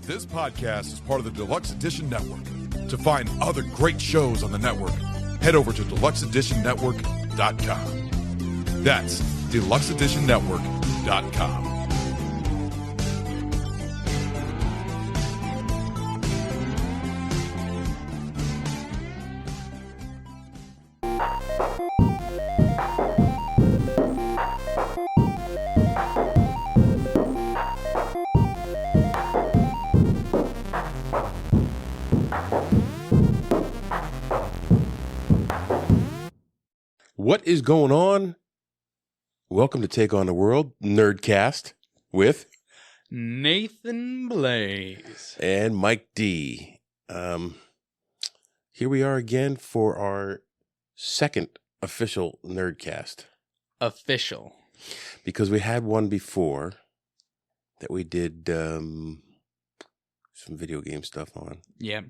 This podcast is part of the Deluxe Edition Network. To find other great shows on the network, head over to deluxeeditionnetwork.com. That's deluxeeditionnetwork.com. What is going on? Welcome to Take on the World, Nerdcast, with Nathan Blaze and Mike D. Here we are again for our second official Nerdcast. Official. Because we had one before that we did some video game stuff on. Yeah.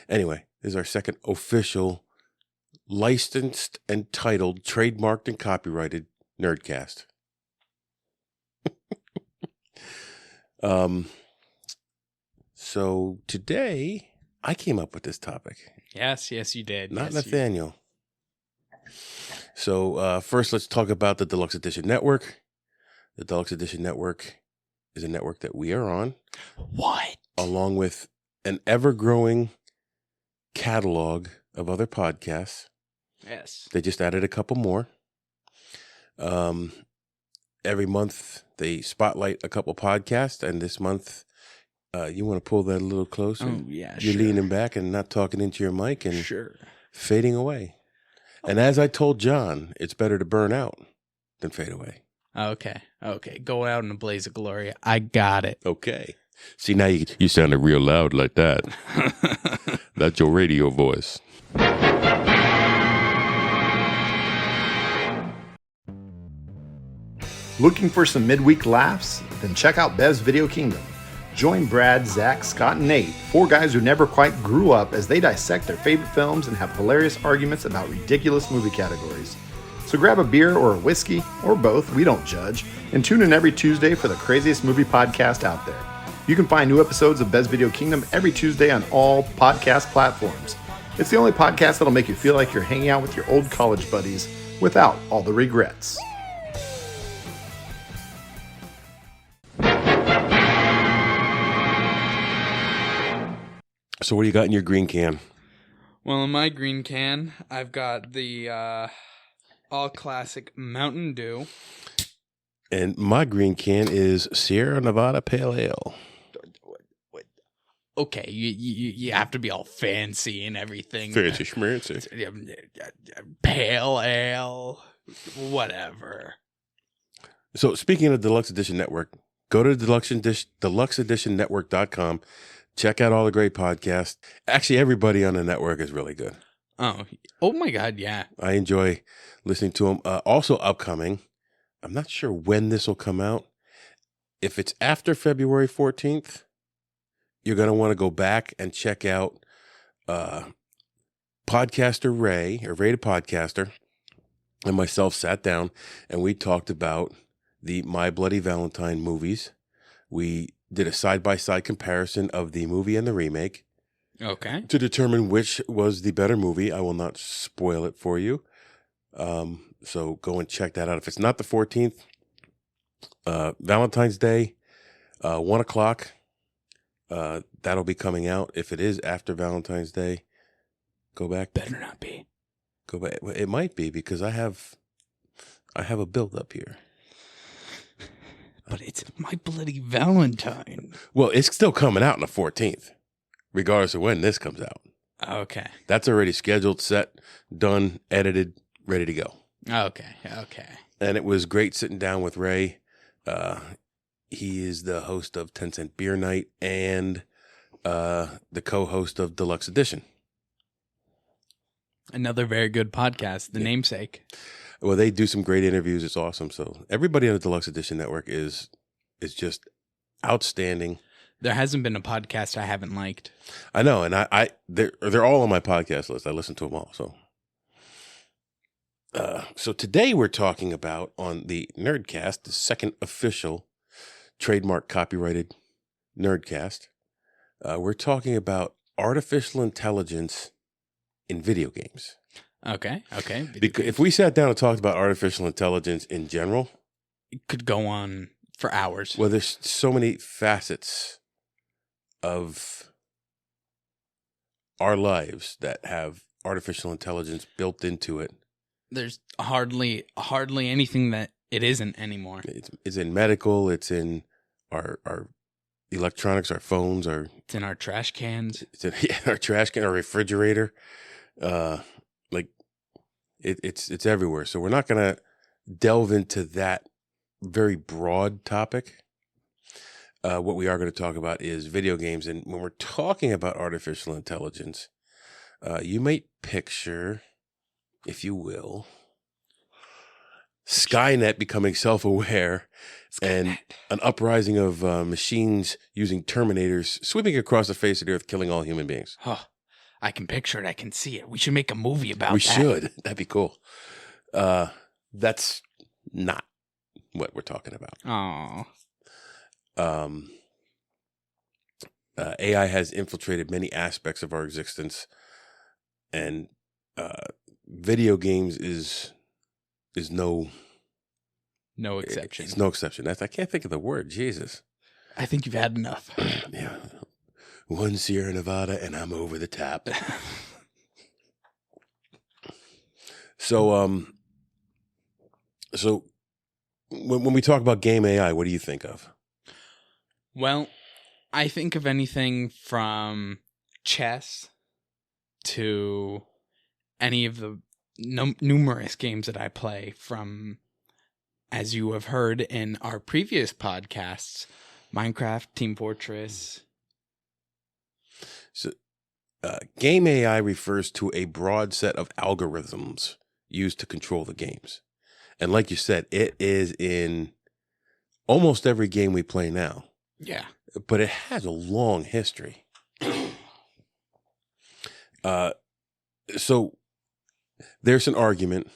Anyway, this is our second official licensed and titled, trademarked, and copyrighted Nerdcast. So today I came up with this topic. Yes, you did. Not yes, Nathaniel. So first, let's talk about the Deluxe Edition Network. The Deluxe Edition Network is a network that we are on. What? Along with an ever-growing catalog of other podcasts. Yes. They just added a couple more. Every month they spotlight a couple podcasts, and this month, you want to pull that a little closer? Oh, yeah, You're sure. leaning back and not talking into your mic and Sure. fading away. And as I told John, it's better to burn out than fade away. Okay. Go out in a blaze of glory. I got it. Okay. See, now you sounded real loud like that. That's your radio voice. Looking for some midweek laughs? Then check out Bev's Video Kingdom. Join Brad, Zach, Scott, and Nate, four guys who never quite grew up, as they dissect their favorite films and have hilarious arguments about ridiculous movie categories. So grab a beer or a whiskey, or both, we don't judge, and tune in every Tuesday for the craziest movie podcast out there. You can find new episodes of Bev's Video Kingdom every Tuesday on all podcast platforms. It's the only podcast that'll make you feel like you're hanging out with your old college buddies without all the regrets. So what do you got in your green can? Well, in my green can, I've got the all classic Mountain Dew. And my green can is Sierra Nevada Pale Ale. Okay, you have to be all fancy and everything. Fancy schmancy. Pale ale, whatever. So speaking of Deluxe Edition Network, go to deluxeeditionnetwork.com. Check out all the great podcasts. Actually, everybody on the network is really good. Oh my God, yeah. I enjoy listening to them. Also upcoming, I'm not sure when this will come out. If it's after February 14th, you're going to want to go back and check out Podcaster Ray, or Ray the Podcaster, and myself sat down and we talked about the My Bloody Valentine movies. We did a side-by-side comparison of the movie and the remake. Okay. To determine which was the better movie. I will not spoil it for you. So go and check that out. If it's not the 14th, Valentine's Day, 1 o'clock, that'll be coming out. If it is after Valentine's Day, go back. Better not be. Go back. It might be, because I have a build up here. But it's My Bloody Valentine. Well, it's still coming out on the 14th, regardless of when this comes out. Okay. That's already scheduled, set, done, edited, ready to go. Okay. And it was great sitting down with Ray. He is the host of 10 Cent Beer Night and the co-host of Deluxe Edition. Another very good podcast, The Namesake. Well, they do some great interviews. It's awesome. So everybody on the Deluxe Edition Network is just outstanding. There hasn't been a podcast I haven't liked. I know, and they're all on my podcast list. I listen to them all. So today we're talking about, on the Nerdcast, the second official trademark copyrighted Nerdcast, We're talking about artificial intelligence in video games. Okay. Because if we sat down and talked about artificial intelligence in general, It could go on for hours. well, there's so many facets of our lives that have artificial intelligence built into it. There's hardly anything that it isn't anymore. It's in medical. It's in our electronics, our phones, It's in our trash cans. it's in our trash can, our refrigerator. It's everywhere. So we're not going to delve into that very broad topic. What we are going to talk about is video games. And when we're talking about artificial intelligence, you might picture, if you will, Skynet becoming self-aware and an uprising of machines using Terminators sweeping across the face of the earth, killing all human beings. Oh, I can picture it. I can see it. We should make a movie about We that. should. That'd be cool. That's not what we're talking about. Oh. AI has infiltrated many aspects of our existence, and video games is no exception. It's no exception. I can't think of the word. Jesus. I think you've had enough. Yeah. One Sierra Nevada, and I'm over the top. So when we talk about game AI, what do you think of? Well, I think of anything from chess to any of the numerous games that I play from, as you have heard in our previous podcasts, Minecraft, Team Fortress. So, game AI refers to a broad set of algorithms used to control the games. And like you said, it is in almost every game we play now. Yeah. But it has a long history. So there's an argument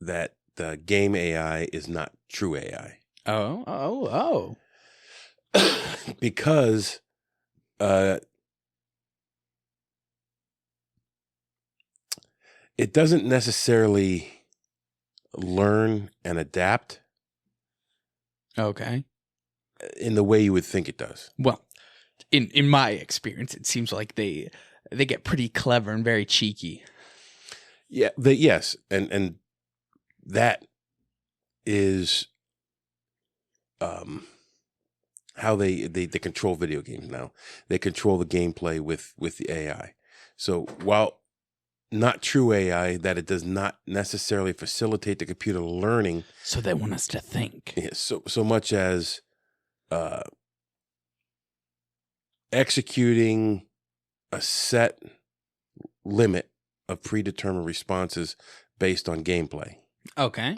that the game AI is not true AI. Oh. Because it doesn't necessarily learn and adapt Okay. in the way you would think it does. Well, in my experience, it seems like they get pretty clever and very cheeky. Yeah, yes, and that is how they control video games now. They control the gameplay with the AI. So while not true AI, that it does not necessarily facilitate the computer learning. So they want us to think. Yeah, so much as executing a set limit of predetermined responses based on gameplay. Okay.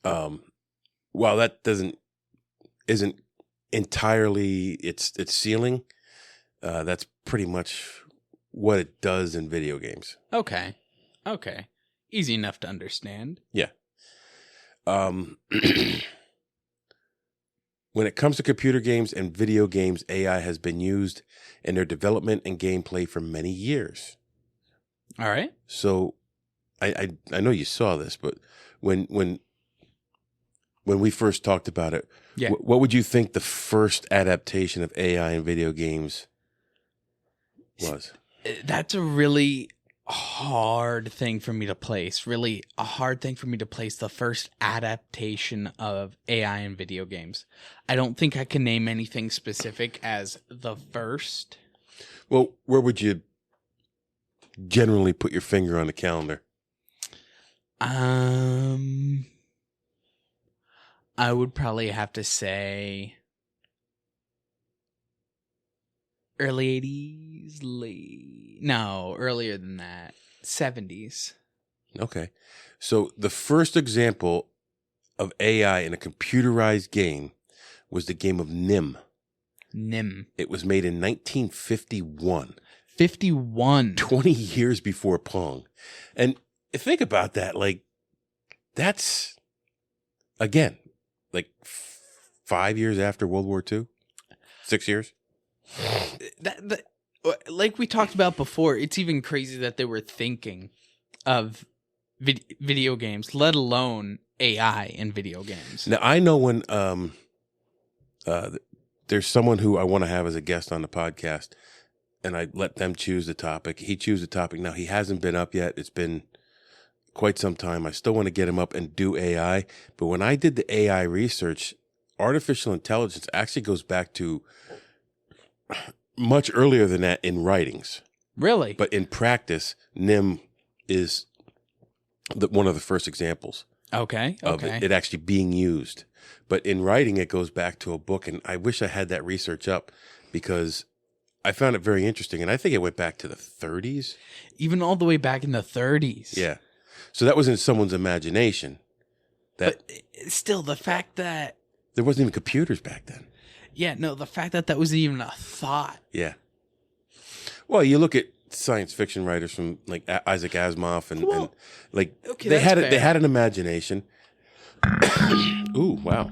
While that isn't entirely its ceiling, that's pretty much what it does in video games. Okay. Easy enough to understand. Yeah. When it comes to computer games and video games, AI has been used in their development and gameplay for many years. All right. So I know you saw this, but when we first talked about it, Yeah. what would you think the first adaptation of AI in video games was? That's a really hard thing for me to place. Really a hard thing for me to place the first adaptation of AI in video games. I don't think I can name anything specific as the first. Well, where would you generally put your finger on the calendar? I would probably have to say early 80s, earlier than that. 70s. Okay. So the first example of AI in a computerized game was the game of Nim. Nim. It was made in 1951. 51. 20 years before Pong. And think about that. Like, that's, again, like 5 years after World War II? 6 years? Like we talked about before, it's even crazy that they were thinking of video games, let alone AI in video games. Now, I know when there's someone who I want to have as a guest on the podcast, and I let them choose the topic. He chose the topic. Now, he hasn't been up yet. It's been quite some time. I still want to get him up and do AI. But when I did the AI research, artificial intelligence actually goes back to much earlier than that in writings. Really? But in practice, NIM is one of the first examples Okay. of it actually being used. But in writing, it goes back to a book. And I wish I had that research up because I found it very interesting. And I think it went back to the 30s. Even all the way back in the 30s. Yeah. So that was in someone's imagination. But still, the fact that... There wasn't even computers back then. Yeah, no, the fact that was even a thought. Yeah. Well, you look at science fiction writers from like Isaac Asimov and like they had an imagination. Ooh, wow.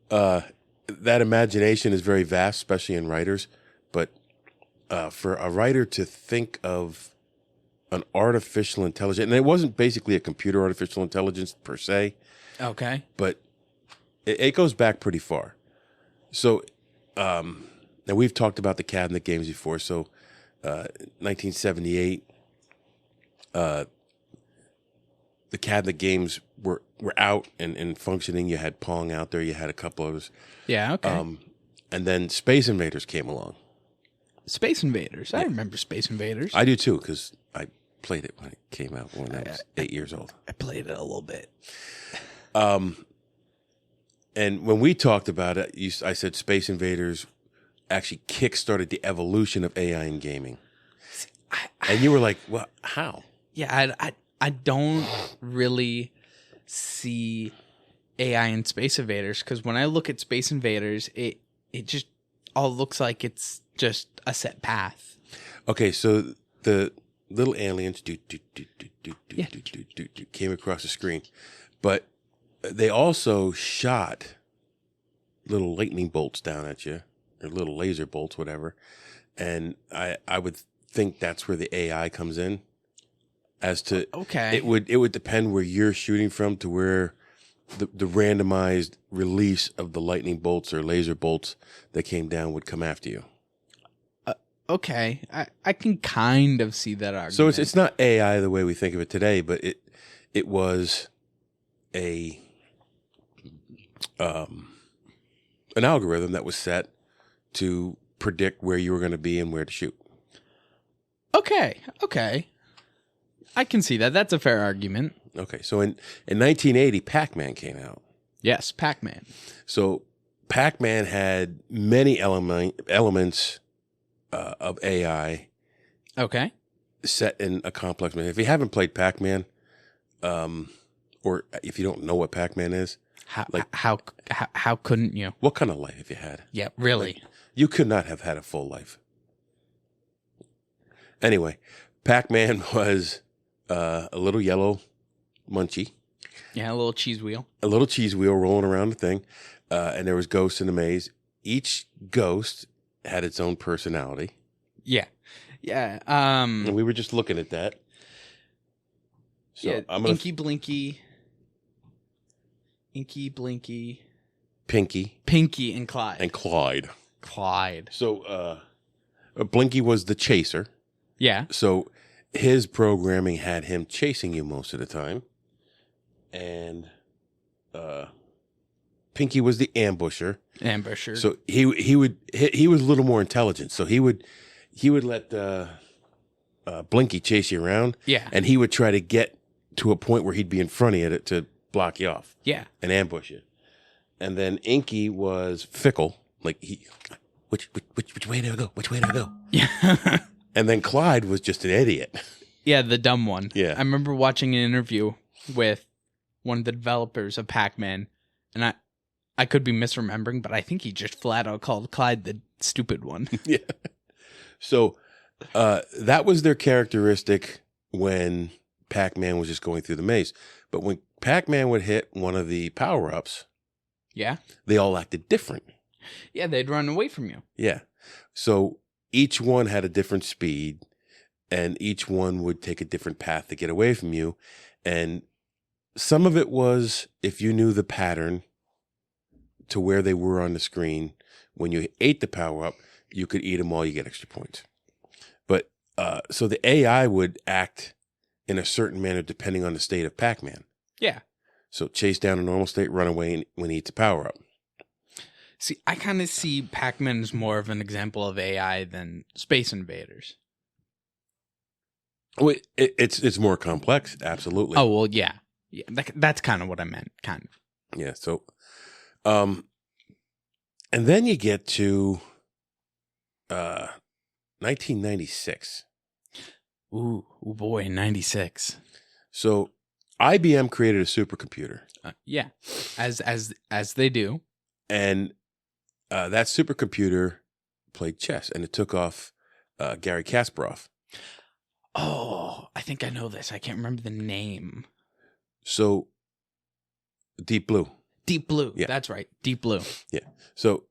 That imagination is very vast, especially in writers. But for a writer to think of an artificial intelligence, and it wasn't basically a computer artificial intelligence per se. Okay. But it goes back pretty far. So, now we've talked about the cabinet games before. So, 1978, the cabinet games were out and functioning. You had Pong out there. You had a couple others. Yeah, okay. And then Space Invaders came along. Space Invaders. I remember Space Invaders. I do too, because I played it when it came out when I was 8 years old. I played it a little bit. And when we talked about it, I said Space Invaders actually kickstarted the evolution of AI in gaming. And you were like, well, how? Yeah, I don't really see AI in Space Invaders because when I look at Space Invaders, it just all looks like it's just a set path. Okay, so the little aliens came across the screen. But they also shot little lightning bolts down at you, or little laser bolts, whatever. And I would think that's where the AI comes in. As to it would depend where you're shooting from to where the randomized release of the lightning bolts or laser bolts that came down would come after you. Okay, I can kind of see that argument. So it's not AI the way we think of it today, but it was an algorithm that was set to predict where you were going to be and where to shoot. Okay. I can see that. That's a fair argument. Okay, so in 1980, Pac-Man came out. Yes, Pac-Man. So Pac-Man had many elements of AI. Okay. Set in a complex manner. If you haven't played Pac-Man, or if you don't know what Pac-Man is, how couldn't you? What kind of life have you had? Yeah, really. Like, you could not have had a full life. Anyway, Pac-Man was a little yellow munchie. Yeah, a little cheese wheel. A little cheese wheel rolling around the thing, and there was ghosts in the maze. Each ghost had its own personality. Yeah. And we were just looking at that. So yeah, I'm gonna Inky Blinky, Pinky, and Clyde. and Clyde. Clyde. So Blinky was the chaser. Yeah. So his programming had him chasing you most of the time, and Pinky was the ambusher. So he was a little more intelligent. So he would let Blinky chase you around. Yeah. And he would try to get to a point where he'd be in front of you to block you off. Yeah. And ambush you. And then Inky was fickle. Like which way do I go? Which way do I go? Yeah. And then Clyde was just an idiot. Yeah, the dumb one. Yeah. I remember watching an interview with one of the developers of Pac-Man, and I could be misremembering, but I think he just flat out called Clyde the stupid one. Yeah. So that was their characteristic when Pac-Man was just going through the maze. But when Pac-Man would hit one of the power-ups, Yeah. they all acted different. Yeah, they'd run away from you. Yeah. So each one had a different speed, and each one would take a different path to get away from you. And some of it was if you knew the pattern to where they were on the screen, when you ate the power-up, you could eat them all, you get extra points. But so the AI would act in a certain manner depending on the state of Pac-Man. Yeah. So chase down a normal state, run away when he eats a power-up. See, I kind of see Pac-Man as more of an example of AI than Space Invaders. Well, it's more complex, absolutely. Oh, well, yeah. That's kind of what I meant, kind of. Yeah, so, and then you get to 1996. Ooh, boy, 96. So IBM created a supercomputer. Yeah, as they do. And that supercomputer played chess, and it took off Gary Kasparov. Oh, I think I know this. I can't remember the name. So Deep Blue. Deep Blue. Yeah. That's right. Deep Blue. Yeah. So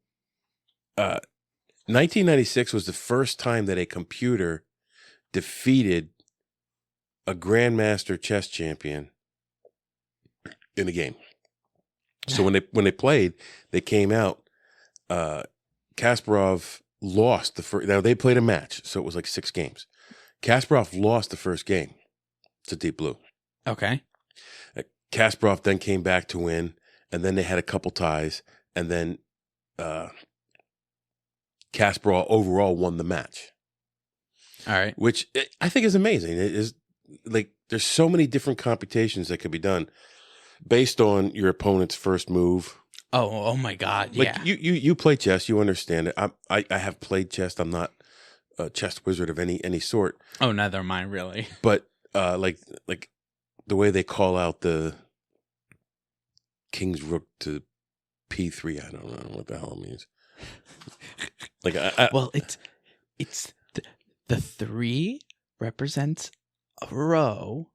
1996 was the first time that a computer defeated a grandmaster chess champion in a game. So when they played, they came out. Kasparov lost the first. Now they played a match, so it was like 6 games. Kasparov lost the first game to Deep Blue. Okay. Kasparov then came back to win, and then they had a couple ties, and then Kasparov overall won the match. All right. Which I think is amazing. It is like there's so many different computations that could be done based on your opponent's first move. Oh my God. Like Yeah. you play chess, you understand it. I have played chess. I'm not a chess wizard of any sort. Oh, neither am I really. But like the way they call out the king's rook to p3, I don't know what the hell it means. Like Well, it's the 3 represents a row,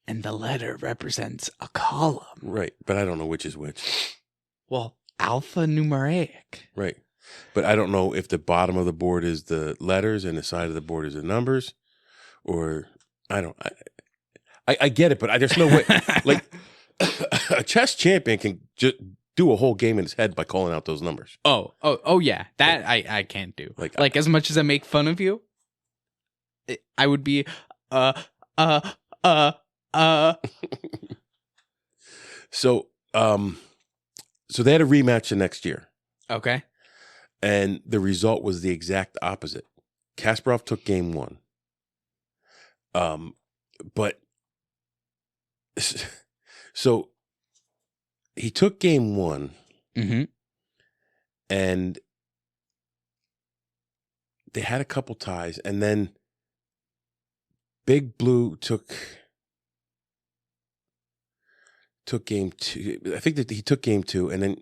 and the letter represents a column. right, but I don't know which is which. Well, alphanumeric. Right. But I don't know if the bottom of the board is the letters and the side of the board is the numbers, or I get it, but there's no way. Like a chess champion can just do a whole game in his head by calling out those numbers. Oh yeah. That I can't do. Like as much as I make fun of you, I would be So so they had a rematch the next year. Okay. And the result was the exact opposite. Kasparov took game 1. But so he took game 1, Mm-hmm. and they had a couple ties, and then Big Blue took game 2. I think that he took game 2, and then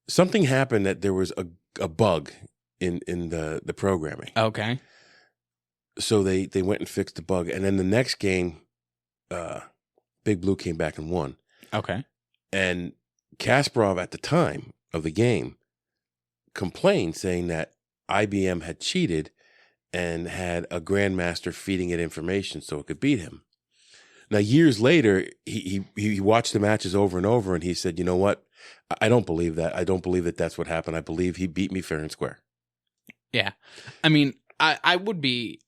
something happened that there was a bug in the programming. Okay. So they went and fixed the bug, and then the next game, Big Blue came back and won. Okay. And Kasparov at the time of the game complained, saying that IBM had cheated and had a grandmaster feeding it information so it could beat him. Now, years later, he watched the matches over and over, and he said, "You know what? I don't believe that. I don't believe that that's what happened. I believe he beat me fair and square." Yeah. I mean, I would be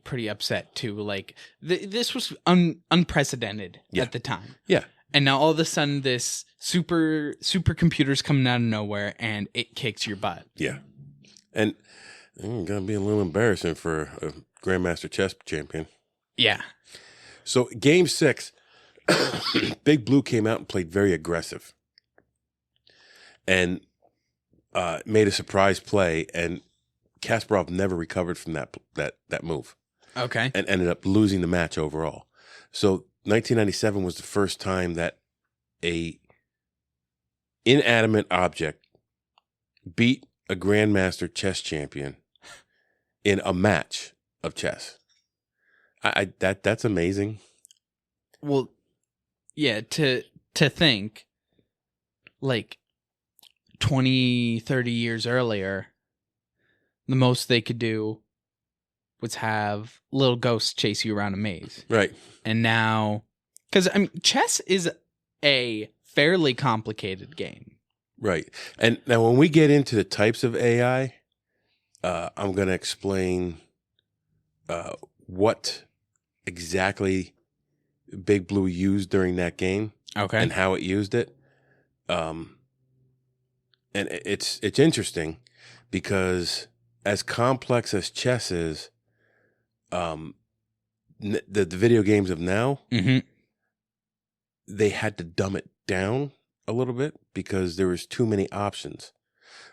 pretty upset too. Like this was unprecedented at the time. Yeah. And now all of a sudden this supercomputer's coming out of nowhere and it kicks your butt. Yeah. And it's gonna be a little embarrassing for a grandmaster chess champion. Yeah. So game 6, Big Blue came out and played very aggressive, and made a surprise play, and Kasparov never recovered from that move. Okay. And ended up losing the match overall. So 1997 was the first time that a inanimate object beat a grandmaster chess champion in a match of chess. That's amazing. Well, yeah, to think like 20, 30 years earlier, the most they could do was have little ghosts chase you around a maze. Right. And now, because I mean, chess is a fairly complicated game. Right. And now when we get into the types of AI, I'm going to explain what exactly Big Blue used during that game. Okay. And how it used it. And it's interesting because as complex as chess is, the video games of now, they had to dumb it down a little bit because there was too many options.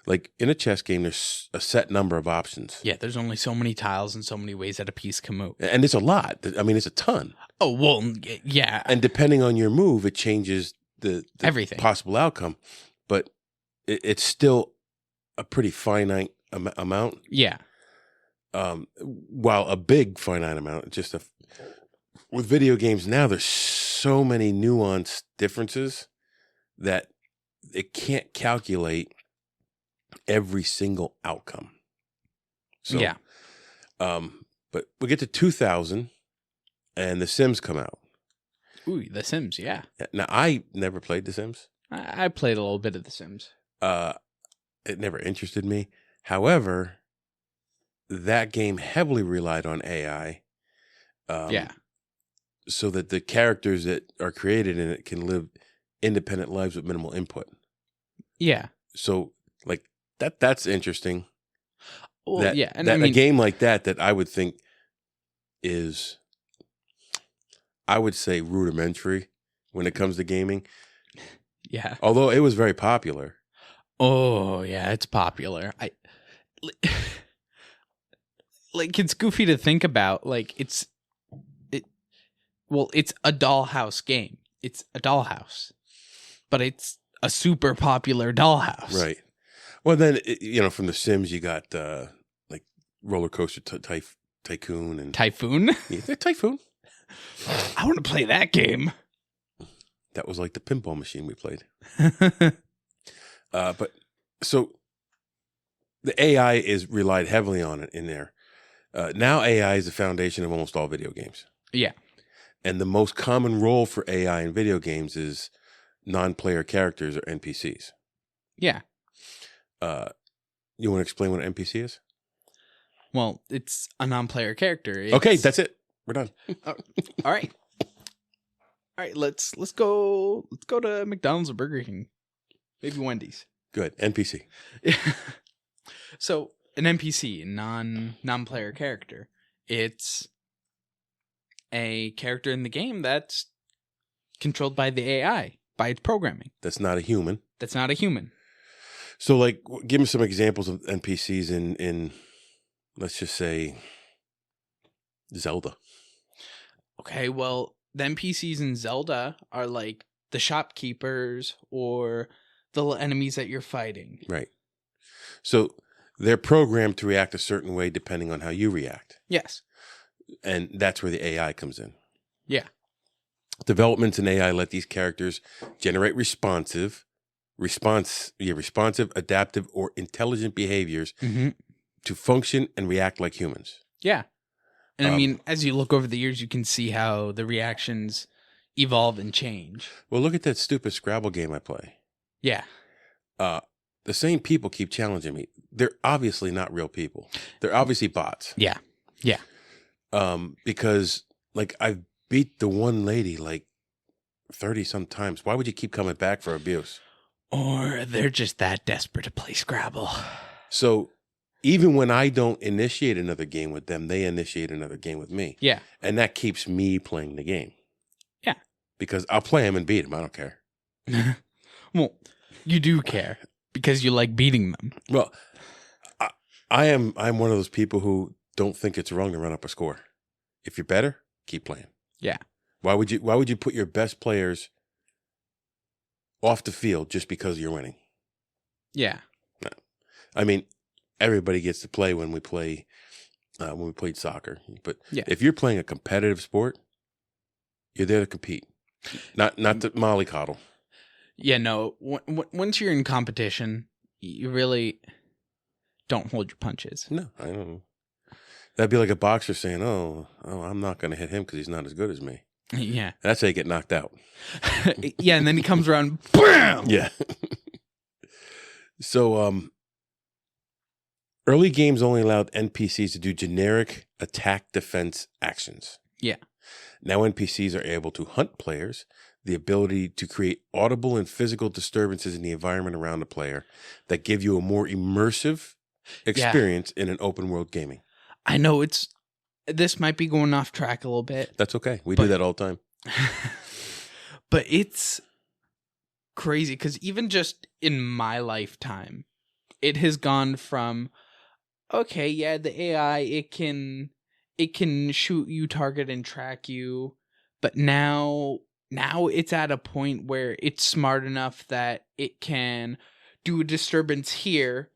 Like in a chess game, there's a set number of options. Yeah, there's only so many tiles and so many ways that a piece can move. And it's a lot. I mean, it's a ton. Oh, well, yeah. And depending on your move, it changes the everything possible outcome. But it's still a pretty finite amount. Yeah. While a big finite amount, with video games now, there's so many nuanced differences that it can't calculate every single outcome. So, yeah. But we get to 2000 and The Sims come out. Ooh, The Sims, yeah. Now, I never played The Sims. I played a little bit of The Sims. It never interested me. However, that game heavily relied on AI. Yeah. So that the characters that are created in it can live independent lives with minimal input. Yeah. So, like, that's interesting. Well, yeah. And that I mean, a game like that I would think is, I would say, rudimentary when it comes to gaming. Yeah. Although it was very popular. Oh, yeah, it's popular. Like, it's goofy to think about. Like, it's a dollhouse game. It's a dollhouse. But it's a super popular dollhouse. Right. Well, then, from The Sims, you got, like, Roller Coaster Tycoon and... Typhoon? Yeah, Typhoon. I want to play that game. That was like the pinball machine we played. But so the AI is relied heavily on it in there. Now AI is the foundation of almost all video games. Yeah. And the most common role for AI in video games is non-player characters or NPCs. Yeah. You want to explain what an NPC is? Well, it's a non-player character. Okay, that's it. We're done. All right. All right, let's go to McDonald's or Burger King. Maybe Wendy's. Good. NPC. So, an NPC, non-player character. It's a character in the game that's controlled by the AI, by its programming. That's not a human. That's not a human. So, like, give me some examples of NPCs in let's just say, Zelda. Okay, well, the NPCs in Zelda are like the shopkeepers or the enemies that you're fighting. Right. So they're programmed to react a certain way depending on how you react. Yes. And that's where the AI comes in. Yeah. Developments in AI let these characters generate responsive, adaptive, or intelligent behaviors to function and react like humans. Yeah. And I mean, as you look over the years, you can see how the reactions evolve and change. Well, look at that stupid Scrabble game I play. Yeah. The same people keep challenging me. They're obviously not real people. They're obviously bots. Yeah. Yeah. Because, like, I've beat the one lady, like, 30 some times. Why would you keep coming back for abuse? Or they're just that desperate to play Scrabble. So even when I don't initiate another game with them, they initiate another game with me. Yeah. And that keeps me playing the game. Yeah. Because I'll play them and beat them. I don't care. Well, you do care because you like beating them. Well, I'm one of those people who don't think it's wrong to run up a score. If you're better, keep playing. Yeah. Why would you put your best players off the field just because you're winning? Yeah. No. I mean, everybody gets to play when we played soccer. But yeah. If you're playing a competitive sport, you're there to compete, not to mollycoddle. Yeah, no. Once you're in competition, you really don't hold your punches. No, I don't know. That'd be like a boxer saying, oh, I'm not going to hit him because he's not as good as me. Yeah. That's how you get knocked out. Yeah, and then he comes around, BAM! Yeah. So, early games only allowed NPCs to do generic attack defense actions. Yeah. Now NPCs are able to hunt players, the ability to create audible and physical disturbances in the environment around the player that give you a more immersive experience in an open world gaming. I know this might be going off track a little bit. That's okay. We do that all the time. But it's crazy because even just in my lifetime, it has gone from, okay, yeah, the AI, it can shoot you, target, and track you, but now it's at a point where it's smart enough that it can do a disturbance here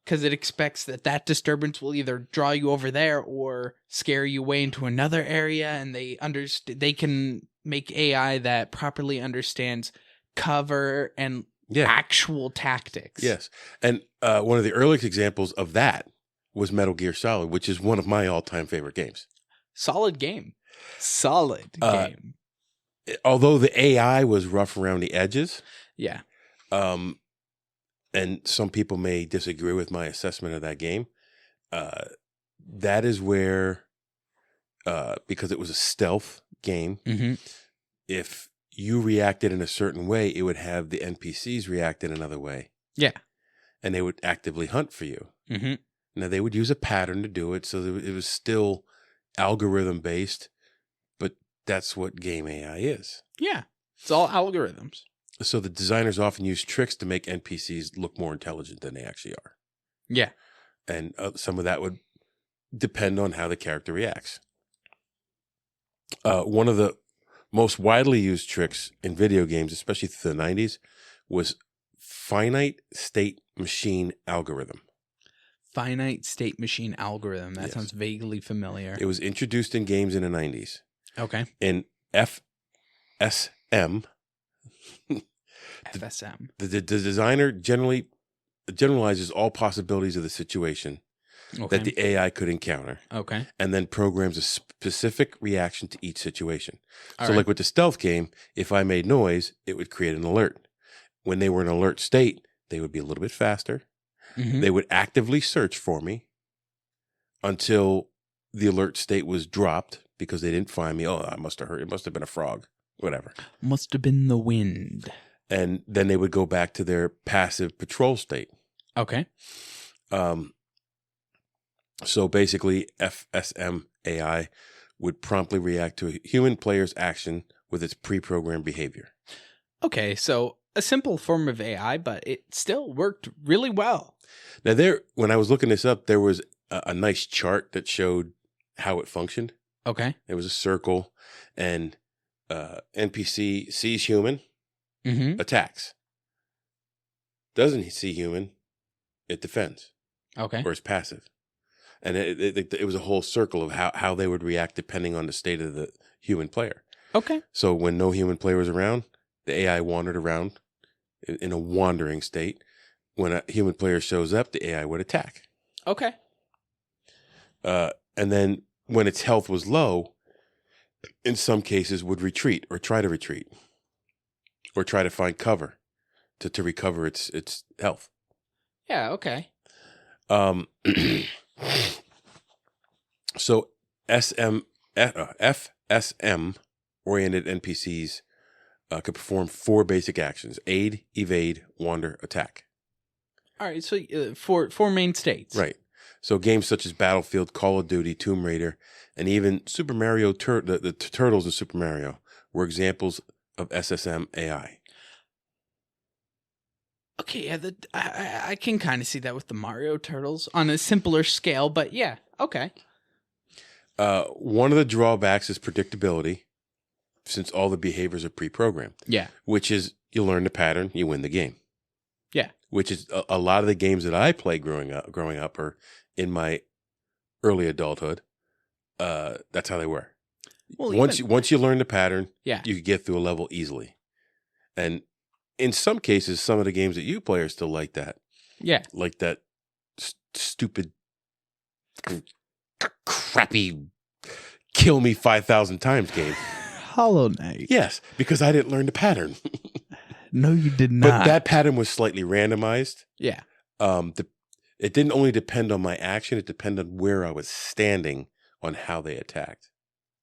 because it expects that disturbance will either draw you over there or scare you away into another area, and they can make AI that properly understands cover and actual tactics. Yes. And one of the earliest examples of that was Metal Gear Solid, which is one of my all-time favorite games. Solid game. Game. Although the AI was rough around the edges. Yeah. And some people may disagree with my assessment of that game. That is where, because it was a stealth game, if you reacted in a certain way, it would have the NPCs react in another way. Yeah. And they would actively hunt for you. Mm-hmm. Now, they would use a pattern to do it, so it was still algorithm-based, but that's what game AI is. Yeah. It's all algorithms. So the designers often use tricks to make NPCs look more intelligent than they actually are. Yeah. And some of that would depend on how the character reacts. One of the most widely used tricks in video games, especially through the 90s, was finite state machine algorithm. Finite state machine algorithm. That sounds vaguely familiar. It was introduced in games in the 90s. Okay. In FSM. FSM. The designer generalizes all possibilities of the situation that the AI could encounter. Okay. And then programs a specific reaction to each situation. All so right. like with the stealth game, if I made noise, it would create an alert. When they were in alert state, they would be a little bit faster. Mm-hmm. They would actively search for me until the alert state was dropped because they didn't find me. Oh, I must have heard. It must have been a frog. Whatever. Must have been the wind. And then they would go back to their passive patrol state. Okay. So basically, FSM AI would promptly react to a human player's action with its pre-programmed behavior. Okay, so a simple form of AI, but it still worked really well. Now, when I was looking this up, there was a nice chart that showed how it functioned. Okay. It was a circle, and NPC sees human, attacks. Doesn't see human, it defends. Okay. Or it's passive. And it was a whole circle of how they would react depending on the state of the human player. Okay. So when no human player was around, the AI wandered around in a wandering state. When a human player shows up, the AI would attack. Okay. And then when its health was low, in some cases would retreat or try to retreat or try to find cover to recover its health. Yeah, okay. So FSM oriented NPCs could perform 4 basic actions: aid, evade, wander, attack. All right, so four main states. Right. So games such as Battlefield, Call of Duty, Tomb Raider, and even Super Mario, the Turtles in Super Mario were examples of SSM AI. Okay, yeah, I can kind of see that with the Mario Turtles on a simpler scale, but yeah, okay. One of the drawbacks is predictability, since all the behaviors are pre-programmed. Yeah. Which is, you learn the pattern, you win the game. Yeah. Which is a lot of the games that I played growing up or in my early adulthood. That's how they were. Well, once you learn the pattern, yeah, you could get through a level easily. And in some cases, some of the games that you play are still like that. Yeah. Like that stupid, crappy, kill me 5,000 times game. Hollow Knight. Yes, because I didn't learn the pattern. No, you did not. But that pattern was slightly randomized. Yeah. It didn't only depend on my action, it depended on where I was standing on how they attacked.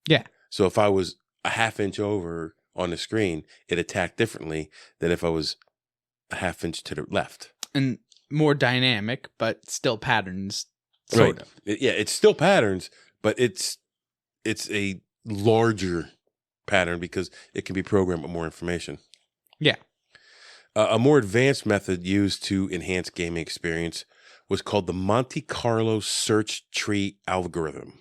Yeah. So if I was a half inch over on the screen, it attacked differently than if I was a half inch to the left. And more dynamic, but still patterns, sort of. It's still patterns, but it's a larger pattern because it can be programmed with more information. Yeah. A more advanced method used to enhance gaming experience was called the Monte Carlo search tree algorithm.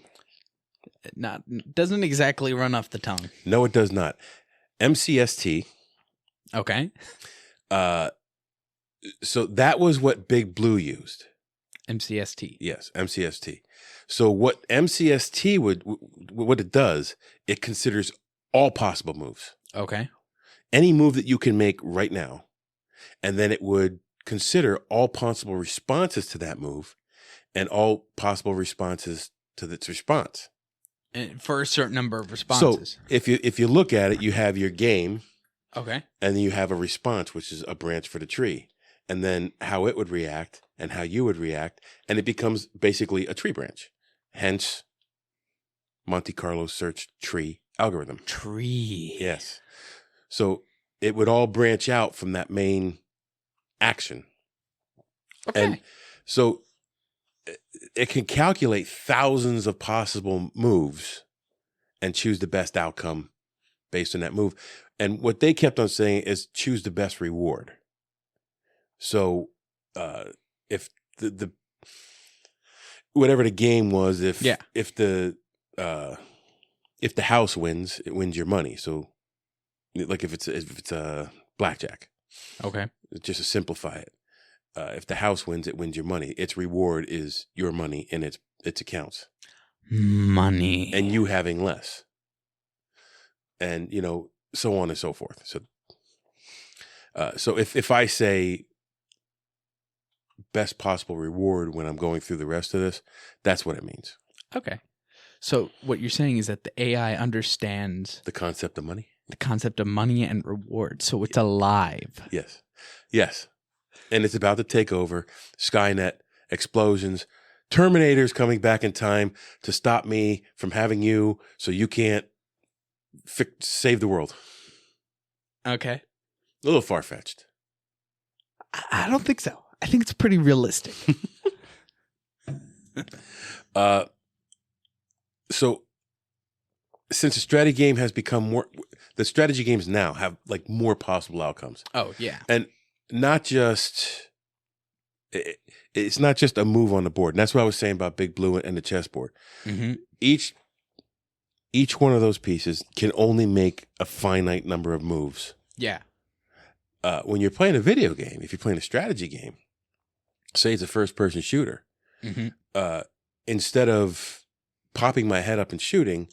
Doesn't exactly run off the tongue. No, it does not. MCST. Okay. So that was what Big Blue used. MCST. Yes, MCST. So what MCST what it does, it considers all possible moves. Okay. Any move that you can make right now, and then it would consider all possible responses to that move and all possible responses to its response. And for a certain number of responses. So if you look at it, you have your game. Okay. And then you have a response, which is a branch for the tree. And then how it would react and how you would react. And it becomes basically a tree branch. Hence, Monte Carlo search tree algorithm. Tree. Yes. So it would all branch out from that main action. Okay. And so it can calculate thousands of possible moves and choose the best outcome based on that move. And what they kept on saying is choose the best reward. So if the whatever the game was, if the house wins, it wins your money. So like if it's a blackjack. Okay. Just to simplify it. If the house wins, it wins your money. Its reward is your money in its accounts. Money. And you having less. And, so on and so forth. So if I say best possible reward when I'm going through the rest of this, that's what it means. Okay. So what you're saying is that the AI understands the concept of money? The concept of money and reward. So it's alive. Yes. Yes. And it's about to take over. Skynet, explosions, Terminators coming back in time to stop me from having you so you can't save the world. Okay. A little far-fetched. I don't think so. I think it's pretty realistic. So since the strategy game has become more, the strategy games now have like more possible outcomes. Oh, yeah. And not just, it's not just a move on the board. And that's what I was saying about Big Blue and the chessboard. Mm-hmm. Each one of those pieces can only make a finite number of moves. Yeah. When you're playing a video game, if you're playing a strategy game, say it's a first-person shooter, mm-hmm. Instead of popping my head up and shooting,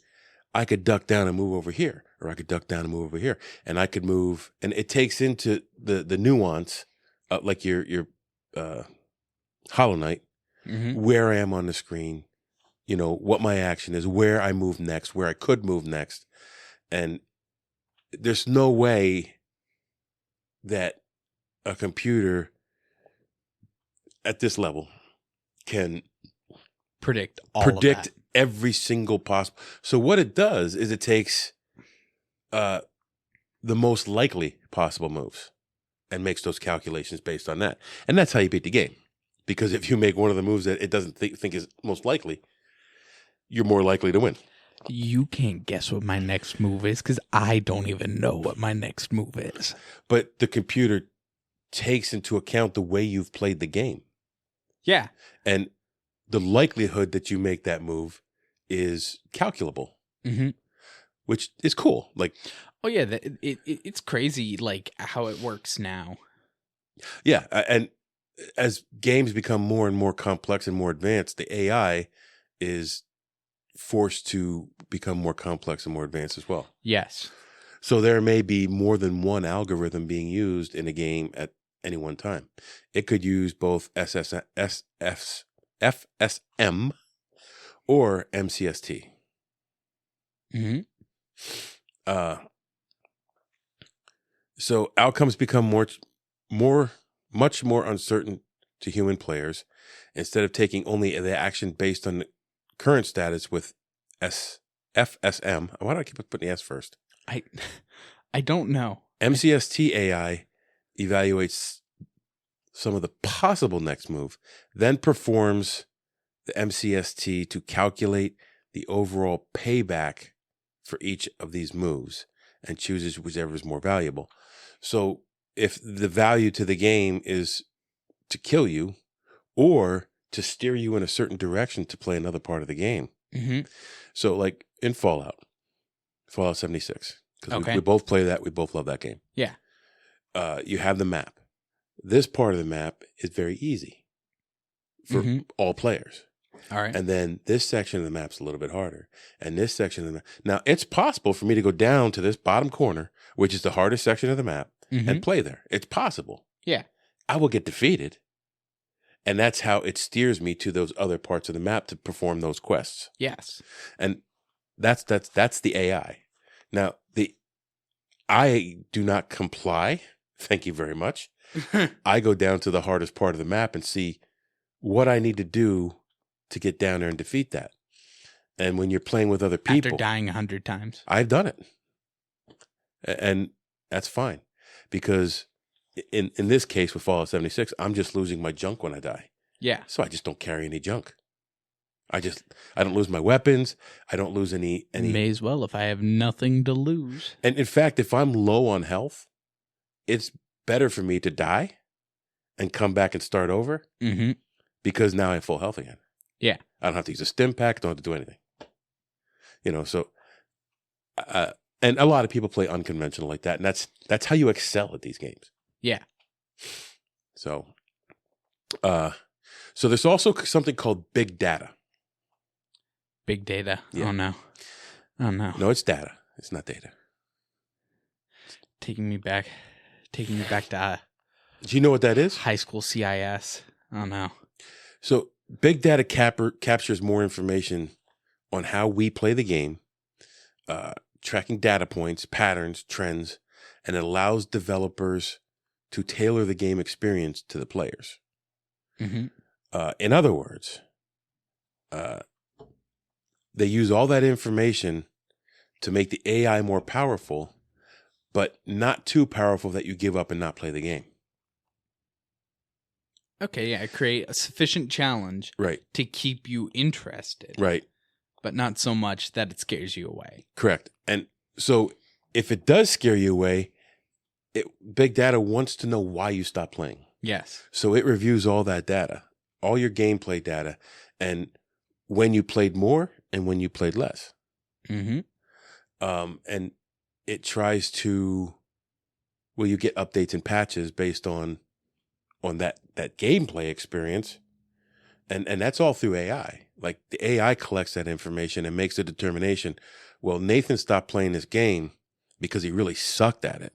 I could duck down and move over here, or I could duck down and move over here, and I could move. And it takes into the nuance, like your Hollow Knight, mm-hmm. where I am on the screen, what my action is, where I move next, where I could move next, and there's no way that a computer at this level can predict of that. Every single possible. So what it does is it takes the most likely possible moves and makes those calculations based on that. And that's how you beat the game. Because if you make one of the moves that it doesn't think is most likely, you're more likely to win. You can't guess what my next move is because I don't even know what my next move is. But the computer takes into account the way you've played the game. Yeah. And the likelihood that you make that move is calculable, mm-hmm. which is cool. Like, oh yeah, it's crazy, like how it works now. Yeah, and as games become more and more complex and more advanced, the AI is forced to become more complex and more advanced as well. Yes. So there may be more than one algorithm being used in a game at any one time. It could use both FSM or MCST. Mm-hmm. So outcomes become much more uncertain to human players. Instead of taking only the action based on the current status with FSM. Why do I keep putting the S first? I don't know. MCST AI evaluates some of the possible next move, then performs the MCST to calculate the overall payback for each of these moves and chooses whichever is more valuable. So if the value to the game is to kill you or to steer you in a certain direction to play another part of the game. Mm-hmm. So like in Fallout 76, because we both play that. We both love that game. Yeah. You have the map. This part of the map is very easy for all players. All right. And then this section of the map's a little bit harder. And this section of the map. Now, it's possible for me to go down to this bottom corner, which is the hardest section of the map, and play there. It's possible. Yeah. I will get defeated. And that's how it steers me to those other parts of the map to perform those quests. Yes. And that's the AI. Now, I do not comply. Thank you very much. I go down to the hardest part of the map and see what I need to do to get down there and defeat that. And when you're playing with other people, after dying 100 times, I've done it. And that's fine, because in this case with Fallout 76, I'm just losing my junk when I die. Yeah. So I just don't carry any junk. I don't lose my weapons. I don't lose any. May as well if I have nothing to lose. And in fact, if I'm low on health, it's better for me to die and come back and start over, because now I have full health again. Yeah. I don't have to use a stim pack. Don't have to do anything. So, and a lot of people play unconventional like that. And that's how you excel at these games. Yeah. So there's also something called big data. Big data. Yeah. Oh no. No, it's data. It's not data. Taking me back to Do you know what that is? high school CIS. Oh no. So big data captures more information on how we play the game, tracking data points, patterns, trends, and it allows developers to tailor the game experience to the players. In other words, they use all that information to make the AI more powerful, but not too powerful that you give up and not play the game. Okay, yeah, create a sufficient challenge to keep you interested. Right. But not so much that it scares you away. Correct. And so if it does scare you away, big data wants to know why you stop playing. Yes. So it reviews all that data, all your gameplay data, and when you played more and when you played less. And it tries to, you get updates and patches based on that gameplay experience. And that's all through AI. Like the AI collects that information and makes a determination. Well, Nathan stopped playing this game because he really sucked at it.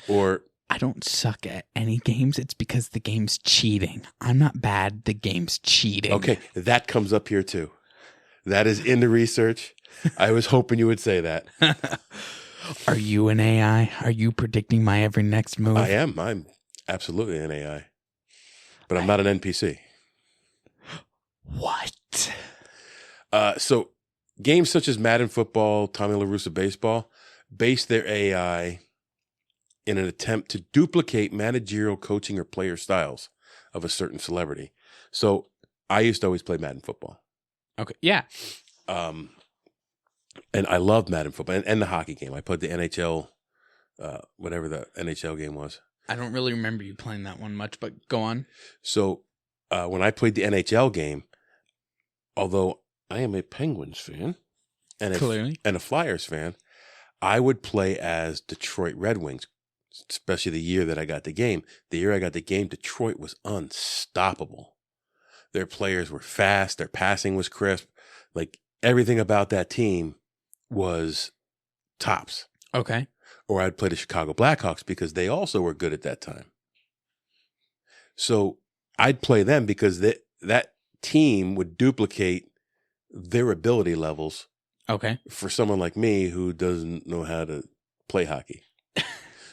Or I don't suck at any games. It's because the game's cheating. I'm not bad. The game's cheating. Okay, that comes up here too. That is in the research. I was hoping you would say that. Are you an AI? Are you predicting my every next move? I am. I'm absolutely an AI. But I'm not an NPC. What? So games such as Madden Football, Tommy La Russa Baseball base their AI in an attempt to duplicate managerial coaching or player styles of a certain celebrity. So I used to always play Madden Football. Okay. Yeah. And I loved Madden Football and the hockey game. I played the NHL, whatever the NHL game was. I don't really remember you playing that one much, but go on. So when I played the NHL game, although I am a Penguins fan and a Flyers fan, I would play as Detroit Red Wings, especially the year that I got the game. The year I got the game, Detroit was unstoppable. Their players were fast. Their passing was crisp. Like everything about that team was tops. Okay. Or I'd play the Chicago Blackhawks because they also were good at that time. So I'd play them because that team would duplicate their ability levels Okay. for someone like me who doesn't know how to play hockey.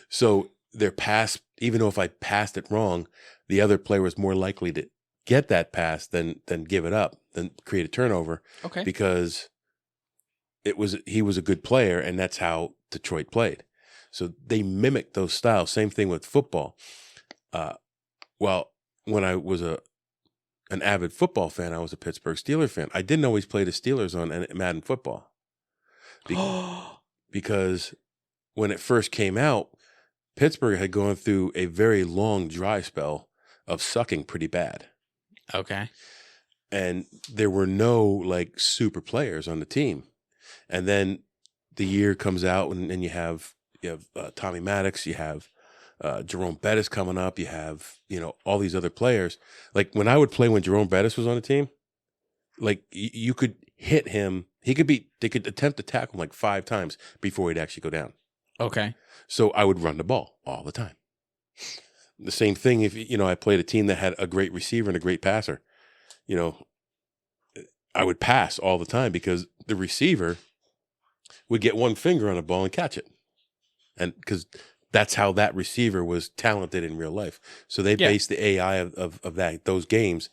So their pass, even though if I passed it wrong, the other player was more likely to get that pass than give it up, than create a turnover. Okay. Because he was a good player, and that's how Detroit played. So they mimicked those styles. Same thing with football. Well, when I was an avid football fan, I was a Pittsburgh Steelers fan. I didn't always play the Steelers on Madden football. Because when it first came out, Pittsburgh had gone through a very long dry spell of sucking pretty bad. Okay. And there were no like super players on the team. And then the year comes out and you have Tommy Maddox, you have Jerome Bettis coming up, you have, all these other players. Like when I would play when Jerome Bettis was on the team, like you could hit him. They could attempt to tackle him like 5 times before he'd actually go down. Okay. So I would run the ball all the time. The same thing if, I played a team that had a great receiver and a great passer, I would pass all the time because the receiver would get one finger on a ball and catch it. And because that's how that receiver was talented in real life. So they based the AI of those games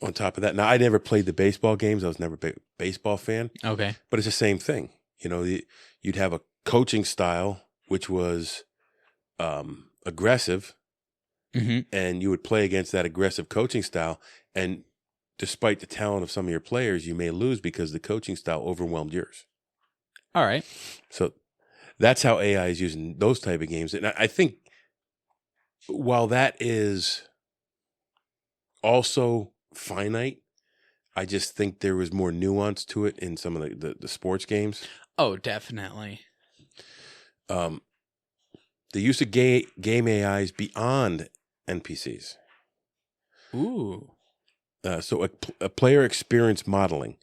on top of that. Now, I never played the baseball games. I was never a baseball fan. Okay. But it's the same thing. You'd have a coaching style, which was aggressive, and you would play against that aggressive coaching style. And despite the talent of some of your players, you may lose because the coaching style overwhelmed yours. All right. So that's how AI is using those type of games. And I think while that is also finite, I just think there was more nuance to it in some of the sports games. Oh, definitely. The use of game AIs beyond NPCs. Ooh. So a player experience modeling.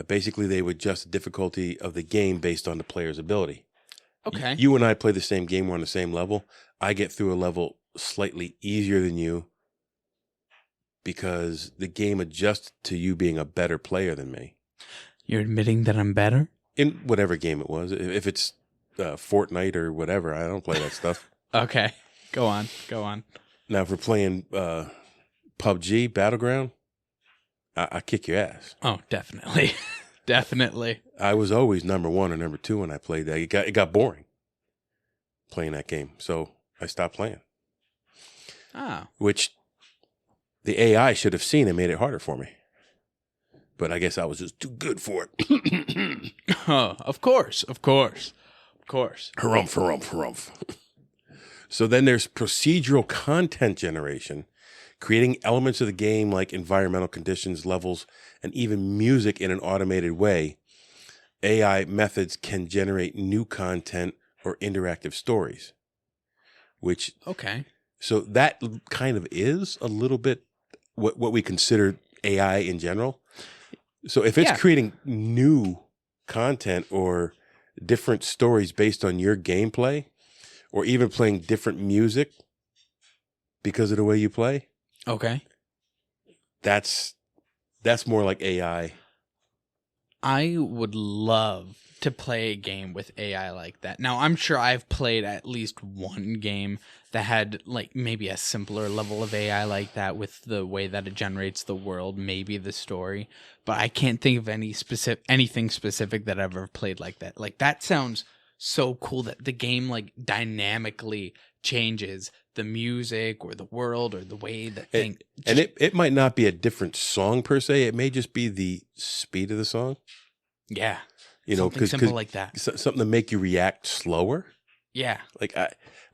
Basically, they would adjust the difficulty of the game based on the player's ability. Okay. You and I play the same game. We're on the same level. I get through a level slightly easier than you because the game adjusts to you being a better player than me. You're admitting that I'm better? In whatever game it was. If it's Fortnite or whatever, I don't play that stuff. Okay. Go on. Now, if we're playing PUBG, Battleground, I kick your ass. Oh, definitely. Definitely. I was always number 1 or number 2 when I played that. It got boring playing that game, so I stopped playing. Oh. Which the AI should have seen and made it harder for me. But I guess I was just too good for it. Oh, of course. Harumph. So then there's procedural content generation, creating elements of the game like environmental conditions, levels, and even music in an automated way. AI methods can generate new content or interactive stories, which... Okay. So that kind of is a little bit what we consider AI in general. So if it's creating new content or different stories based on your gameplay, or even playing different music because of the way you play, okay, that's more like AI. I would love to play a game with AI like that. Now, I'm sure I've played at least one game that had like maybe a simpler level of AI like that with the way that it generates the world, maybe the story, but I can't think of anything specific that I've ever played like that. Like that sounds so cool that the game like dynamically changes the music or the world or the way that thing. And it might not be a different song per se. It may just be the speed of the song. Yeah. Something simple like that. Something to make you react slower. Yeah. Like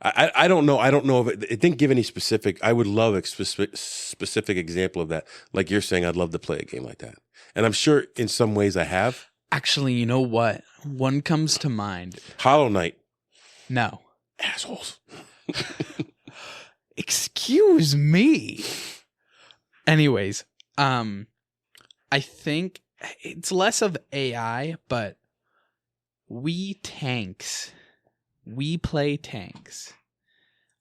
I don't know. I don't know if it didn't give any specific. I would love a specific example of that. Like you're saying, I'd love to play a game like that. And I'm sure in some ways I have. Actually, you know what? One comes to mind. Hollow Knight. No. Assholes. Excuse me. Anyways, I think it's less of AI, but we play tanks.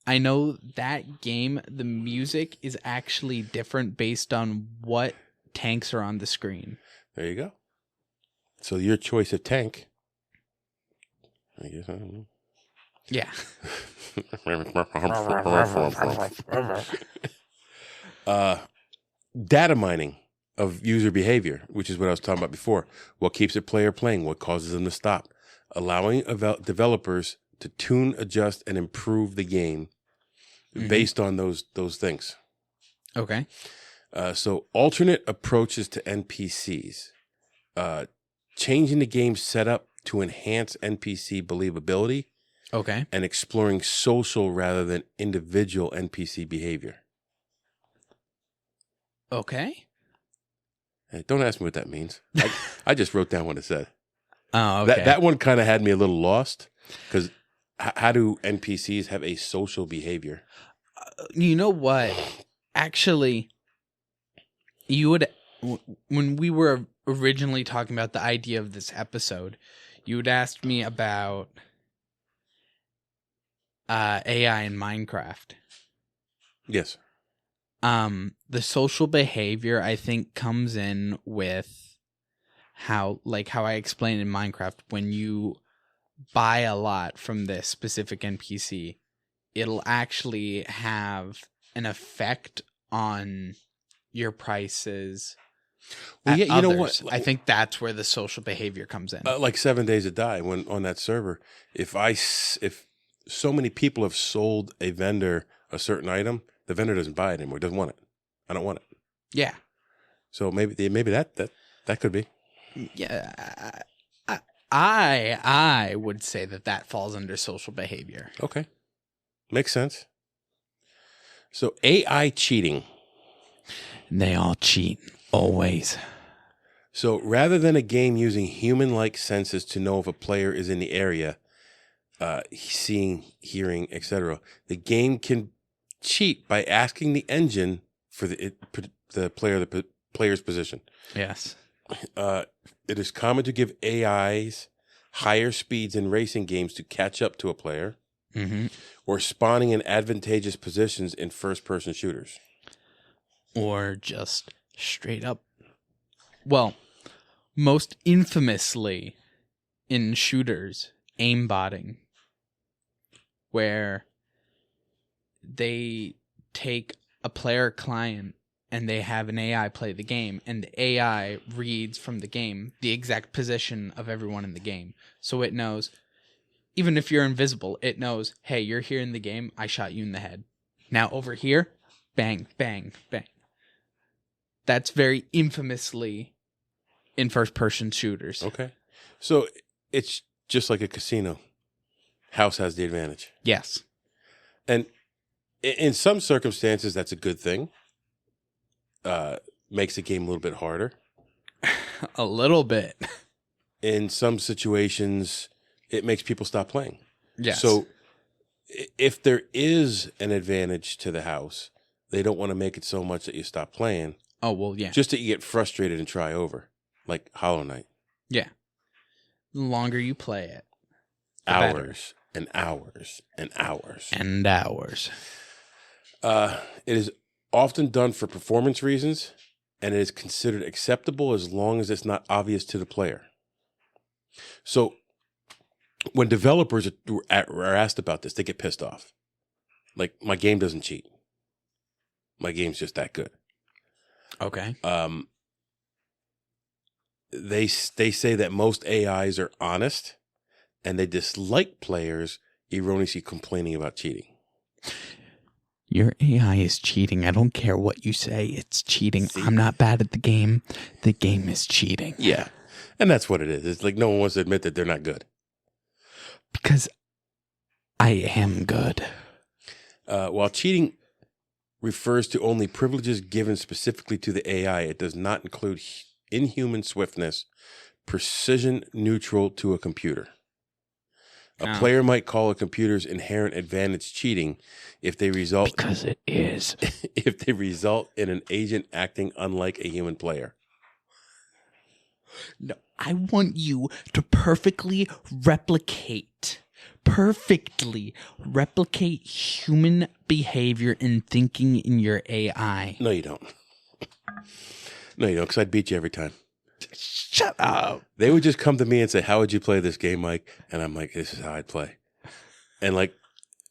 I know that game, the music is actually different based on what tanks are on the screen. There you go. So your choice of tank. I guess I don't know. Yeah. Data mining of user behavior, which is what I was talking about before. What keeps a player playing? What causes them to stop? Allowing developers to tune, adjust, and improve the game based on those things. Okay. So alternate approaches to NPCs. Changing the game setup to enhance NPC believability. Okay. And exploring social rather than individual NPC behavior. Okay. Hey, don't ask me what that means. I just wrote down what it said. Oh, okay. That one kind of had me a little lost because how do NPCs have a social behavior? You know what? Actually, when we were originally talking about the idea of this episode, you had asked me about AI in Minecraft. Yes. The social behavior, I think, comes in with how I explained in Minecraft, when you buy a lot from this specific NPC, it'll actually have an effect on your prices. Well, yeah, you know others. what? I think that's where the social behavior comes in. Like 7 Days to Die, when on that server, if so many people have sold a vendor a certain item, the vendor doesn't buy it anymore. Doesn't want it. I don't want it. Yeah. So maybe that could be. Yeah. I would say that falls under social behavior. Okay. Makes sense. So AI cheating. They all cheat. Always. So rather than a game using human-like senses to know if a player is in the area, seeing, hearing, etc., the game can cheat by asking the engine for the player's position. Yes. It is common to give AIs higher speeds in racing games to catch up to a player, or spawning in advantageous positions in first-person shooters. Or just straight up. Well, most infamously in shooters, aimbotting, where they take a player client and they have an AI play the game, and the AI reads from the game the exact position of everyone in the game. So it knows, even if you're invisible, it knows, hey, you're here in the game, I shot you in the head. Now over here, bang, bang, bang. That's very infamously in first-person shooters. Okay. So it's just like a casino. House has the advantage. Yes. And in some circumstances, that's a good thing. Makes the game a little bit harder. A little bit. In some situations, it makes people stop playing. Yes. So if there is an advantage to the house, they don't want to make it so much that you stop playing. Oh, well, yeah. Just that you get frustrated and try over. Like Hollow Knight. Yeah. The longer you play it, the hours and hours and hours. And hours. It is often done for performance reasons, and it is considered acceptable as long as it's not obvious to the player. So when developers are asked about this, they get pissed off. Like, my game doesn't cheat. My game's just that good. Okay. They say that most AIs are honest, and they dislike players erroneously complaining about cheating. Your AI is cheating. I don't care what you say. It's cheating. See? I'm not bad at the game. The game is cheating. Yeah. And that's what it is. It's like no one wants to admit that they're not good. Because I am good. While cheating refers to only privileges given specifically to the AI, it does not include inhuman swiftness, precision neutral to a computer. A player might call a computer's inherent advantage cheating if they result because it is. If they result in an agent acting unlike a human player. No, I want you to perfectly replicate perfectly replicate human behavior and thinking in your AI. No, you don't. No, you don't, because I'd beat you every time. Shut up. They would just come to me and say, how would you play this game, Mike? And I'm like, this is how I'd play. And like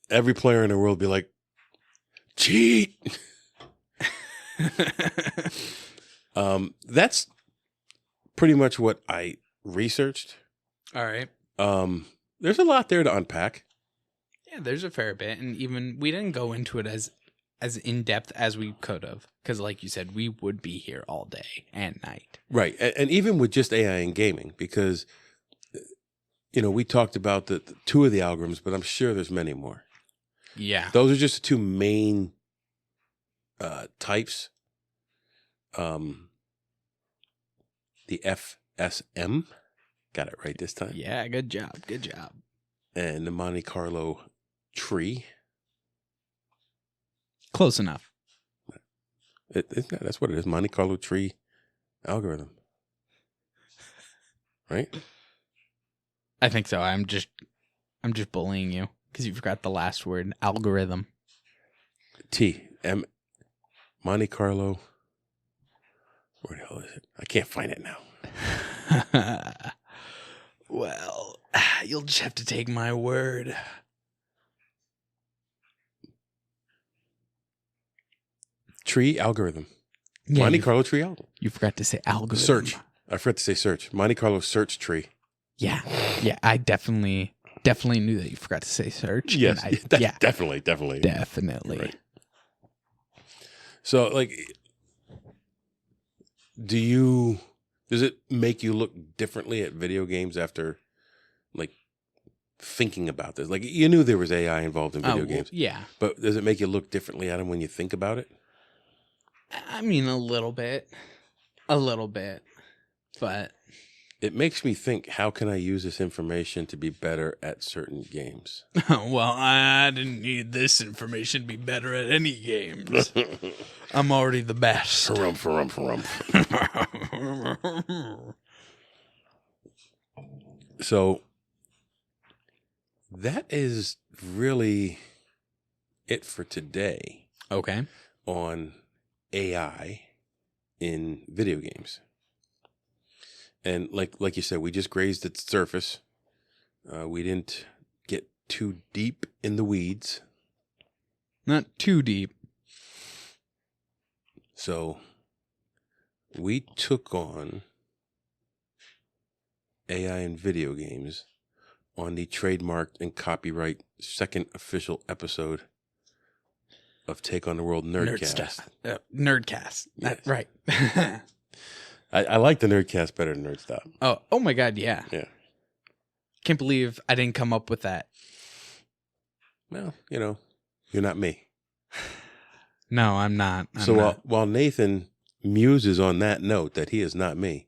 every player in the world would be like, cheat. That's pretty much what I researched. All right. There's a lot there to unpack. Yeah, there's a fair bit. And even we didn't go into it as in-depth as we could have. Because like you said, we would be here all day and night. Right. And even with just AI in gaming, because, we talked about the two of the algorithms, but I'm sure there's many more. Yeah. Those are just the two main types. The FSM, got it right this time. Yeah, good job. Good job. And the Monte Carlo tree. Close enough. That's what it is. Monte Carlo tree algorithm. Right? I think so. I'm just bullying you because you forgot the last word, algorithm. Monte Carlo. Where the hell is it? I can't find it now. Well, you'll just have to take my word. Tree algorithm. Yeah, Monte Carlo tree algorithm. You forgot to say algorithm. Search. I forgot to say search. Monte Carlo search tree. Yeah. Yeah, I definitely knew that you forgot to say search. Yes. Definitely. Definitely. Right. So, like, does it make you look differently at video games after, like, thinking about this? Like, you knew there was AI involved in video games. Yeah. But does it make you look differently at them when you think about it? I mean, a little bit. But it makes me think, how can I use this information to be better at certain games? Well, I didn't need this information to be better at any games. I'm already the best. Harumph. So that is really it for today. Okay. On AI in video games. And like you said, we just grazed its surface. We didn't get too deep in the weeds. Not too deep. So we took on AI in video games on the trademarked and copyright second official episode of Take on the World Nerdcast. Nerdcast. Yes. Right. I like the Nerdcast better than Nerdstop. Oh my God, yeah. Yeah. Can't believe I didn't come up with that. Well, you're not me. No, I'm not. I'm not. While Nathan muses on that note that he is not me,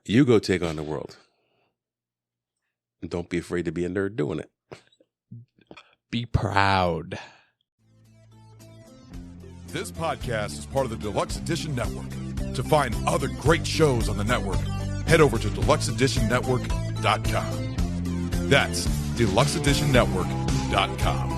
you go take on the world. And don't be afraid to be a nerd doing it. Be proud. This podcast is part of the Deluxe Edition Network. To find other great shows on the network, head over to deluxeeditionnetwork.com. That's deluxeeditionnetwork.com.